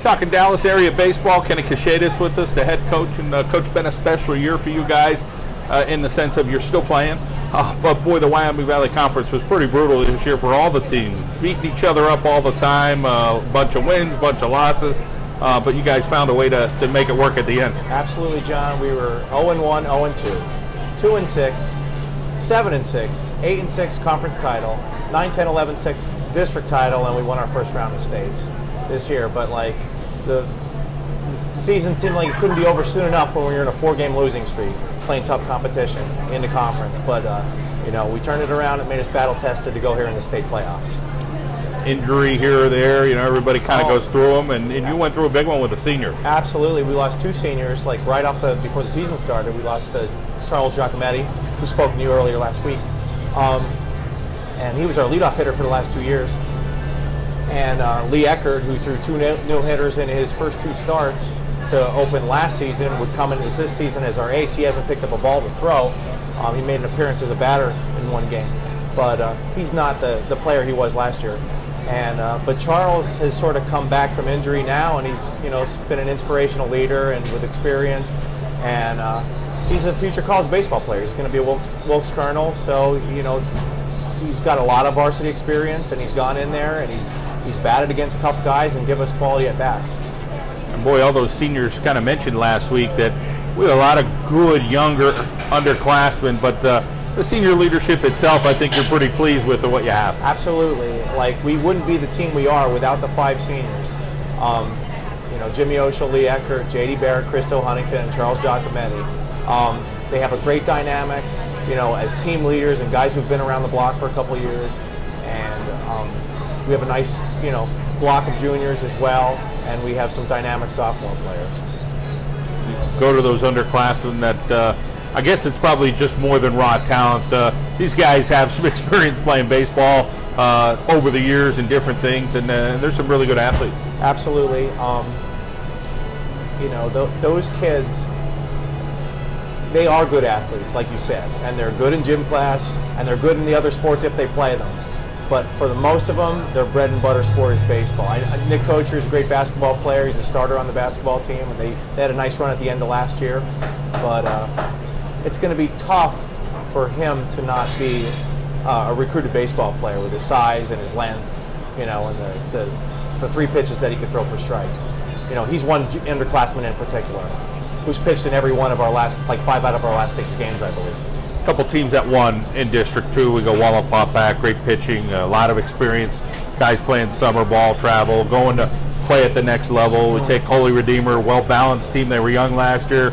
Talking Dallas area baseball. Ken Kashatus with us, the head coach, and Coach, been a special year for you guys in the sense of you're still playing. But boy, the Wyoming Valley Conference was pretty brutal this year for all the teams, beating each other up all the time. Bunch of wins, bunch of losses, but you guys found a way to make it work at the end. Absolutely, John. We were 0-1, 0-2, 2-6, 7-6, 8-6 conference title, 9-10, 11-6 district title, and we won our first round of states this year. But like the season seemed like it couldn't be over soon enough when we were in a 4-game losing streak, playing tough competition in the conference. But we turned it around and made us battle tested to go here in the state playoffs. Injury here or there, everybody kind of goes through them, and you went through a big one with a senior. Absolutely, we lost 2 seniors. Like right off before the season started, we lost Charles Giacometti, who spoke to you earlier last week, and he was our leadoff hitter for the last 2 years. And Lee Eckert, who threw 2 no-hitters in his first 2 starts to open last season, would come into this season as our ace. He hasn't picked up a ball to throw. He made an appearance as a batter in 1 game, but he's not the player he was last year. And but Charles has sort of come back from injury now, and he's been an inspirational leader and with experience. And he's a future college baseball player. He's going to be a Wilkes Colonel, so he's got a lot of varsity experience, and he's gone in there and he's batted against tough guys and give us quality at bats. And boy, all those seniors kind of mentioned last week that we had a lot of good younger underclassmen, but the senior leadership itself, I think you're pretty pleased with what you have. Absolutely. Like, we wouldn't be the team we are without the 5 seniors. Jimmy Oshel, Lee Eckert, J.D. Barrett, Christo Huntington, and Charles Giacometti. They have a great dynamic, as team leaders and guys who've been around the block for a couple of years. And we have a nice, block of juniors as well, and we have some dynamic sophomore players. You go to those underclassmen that I guess it's probably just more than raw talent. These guys have some experience playing baseball over the years and different things, and there's some really good athletes. Absolutely. Those kids, they are good athletes, like you said, and they're good in gym class, and they're good in the other sports if they play them. But for the most of them, their bread and butter sport is baseball. Nick Kocher is a great basketball player. He's a starter on the basketball team, and they had a nice run at the end of last year. But it's going to be tough for him to not be a recruited baseball player with his size and his length, and the 3 pitches that he could throw for strikes. He's one underclassman in particular who's pitched in every one of our 5 out of our last 6 games, I believe. A couple teams that won in District 2. We go Walla-Popack, great pitching, a lot of experience, guys playing summer ball, travel, going to play at the next level. We take Holy Redeemer, well-balanced team. They were young last year.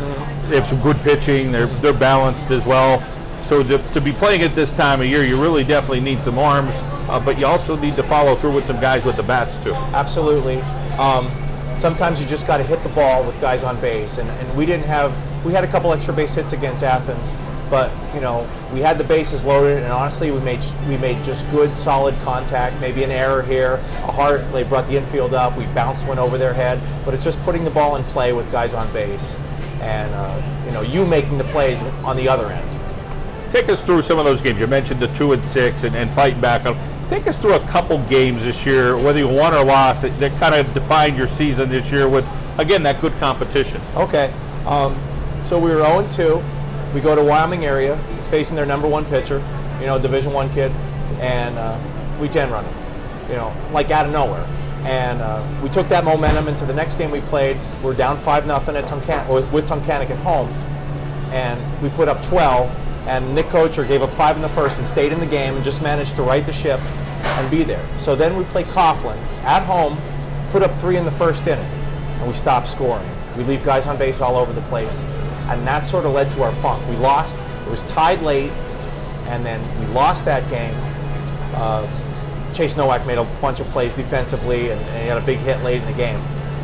They have some good pitching. They're balanced as well. So to be playing at this time of year, you really definitely need some arms, but you also need to follow through with some guys with the bats too. Absolutely. Sometimes you just got to hit the ball with guys on base, and we had a couple extra base hits against Athens, but we had the bases loaded, and honestly we made just good solid contact. Maybe an error here, a heart, they brought the infield up, we bounced one over their head, but it's just putting the ball in play with guys on base, and you making the plays on the other end. Take us through some of those games. You mentioned the 2-6 and fighting back. Take us through a couple games this year, whether you won or lost, that kind of defined your season this year with, again, that good competition. Okay. So we were 0-2. We go to Wyoming area, facing their number 1 pitcher, Division I kid, and we 10-run him, like out of nowhere. And we took that momentum into the next game we played. We're down 5-0 at with Tunkhannock at home, and we put up 12. And Nick Kocher gave up 5 in the first and stayed in the game and just managed to right the ship and be there. So then we play Coughlin at home, put up 3 in the first inning, and we stopped scoring. We leave guys on base all over the place, and that sort of led to our funk. We lost. It was tied late, and then we lost that game. Chase Nowak made a bunch of plays defensively, and he had a big hit late in the game.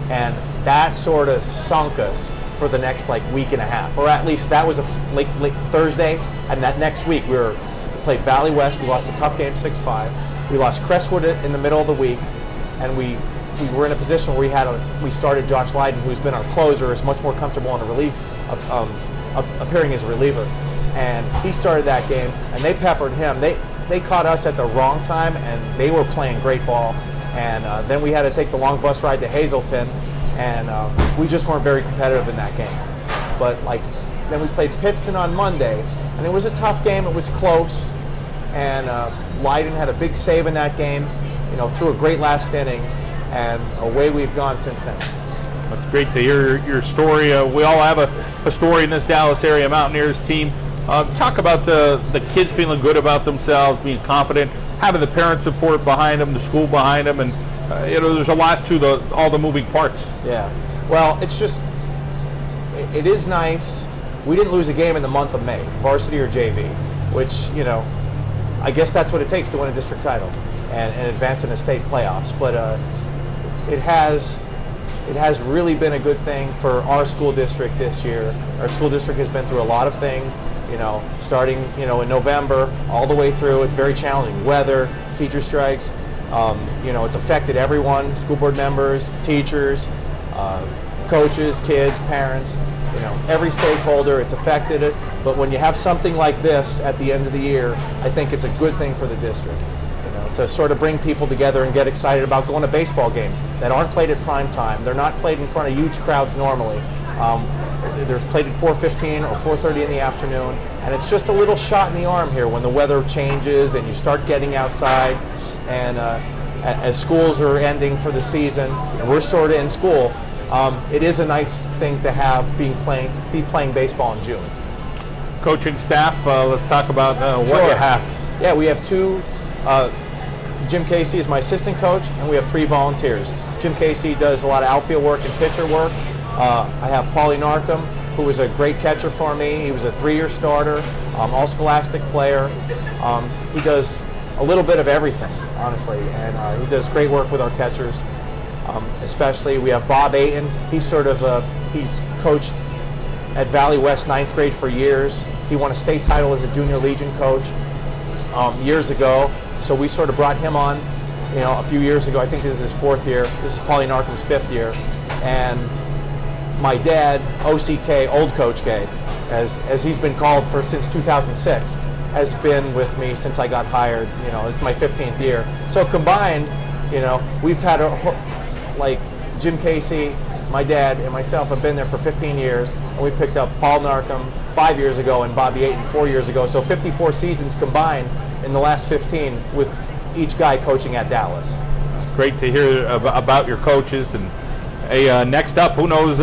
And that sort of sunk us for the next week and a half, or at least that was a late Thursday, and that next week we played Valley West. We lost a tough game 6-5. We lost Crestwood in the middle of the week, and we were in a position where we started Josh Lydon, who's been our closer, is much more comfortable in a relief, appearing as a reliever, and he started that game, and they peppered him. They caught us at the wrong time, and they were playing great ball, and then we had to take the long bus ride to Hazelton, and we just weren't very competitive in that game. But like, then we played Pittston on Monday, and it was a tough game. It was close, and Leiden had a big save in that game, threw a great last inning, and away we've gone since then. That's great to hear your story. We all have a story in this Dallas area Mountaineers team. Talk about the kids feeling good about themselves, being confident, having the parent support behind them, the school behind them, and there's a lot to all the moving parts. Yeah. Well, it's just, it is nice. We didn't lose a game in the month of May, varsity or JV, which, I guess that's what it takes to win a district title and advance in the state playoffs. But it has really been a good thing for our school district this year. Our school district has been through a lot of things, starting, in November all the way through. It's very challenging. Weather, teacher strikes, it's affected everyone, school board members, teachers, coaches, kids, parents, every stakeholder, it's affected it. But when you have something like this at the end of the year, I think it's a good thing for the district. To sort of bring people together and get excited about going to baseball games that aren't played at prime time. They're not played in front of huge crowds normally. They're played at 4:15 or 4:30 in the afternoon, and it's just a little shot in the arm here when the weather changes and you start getting outside. And as schools are ending for the season, and we're sort of in school, it is a nice thing to have be playing baseball in June. Coaching staff, let's talk about what Sure. you have. Yeah, we have two. Jim Casey is my assistant coach, and we have 3 volunteers. Jim Casey does a lot of outfield work and pitcher work. I have Paulie Narcom, who was a great catcher for me. He was a 3-year starter, all-scholastic player. He does a little bit of everything, honestly, and he does great work with our catchers. Especially, we have Bob Ayton. He's he's coached at Valley West 9th grade for years. He won a state title as a junior Legion coach years ago. So we sort of brought him on, a few years ago. I think this is his 4th year. This is Paulie Narcom's 5th year. And my dad, OCK, Old Coach K, as he's been called since 2006, has been with me since I got hired. This is my 15th year. So combined, we've had Jim Casey, my dad, and myself have been there for 15 years, and we picked up Paul Narcom 5 years ago and Bobby Ayton 4 years ago. So 54 seasons combined in the last 15 with each guy coaching at Dallas. Great to hear about your coaches. And next up, who knows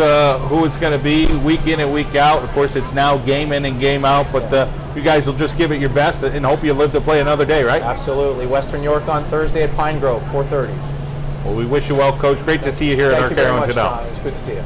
who it's going to be week in and week out. Of course, it's now game in and game out, but you guys will just give it your best and hope you live to play another day, right? Absolutely. Western York on Thursday at Pine Grove, 4:30. Well, we wish you well, Coach. Great to see you here at our Carolyn Canal. It's good to see you.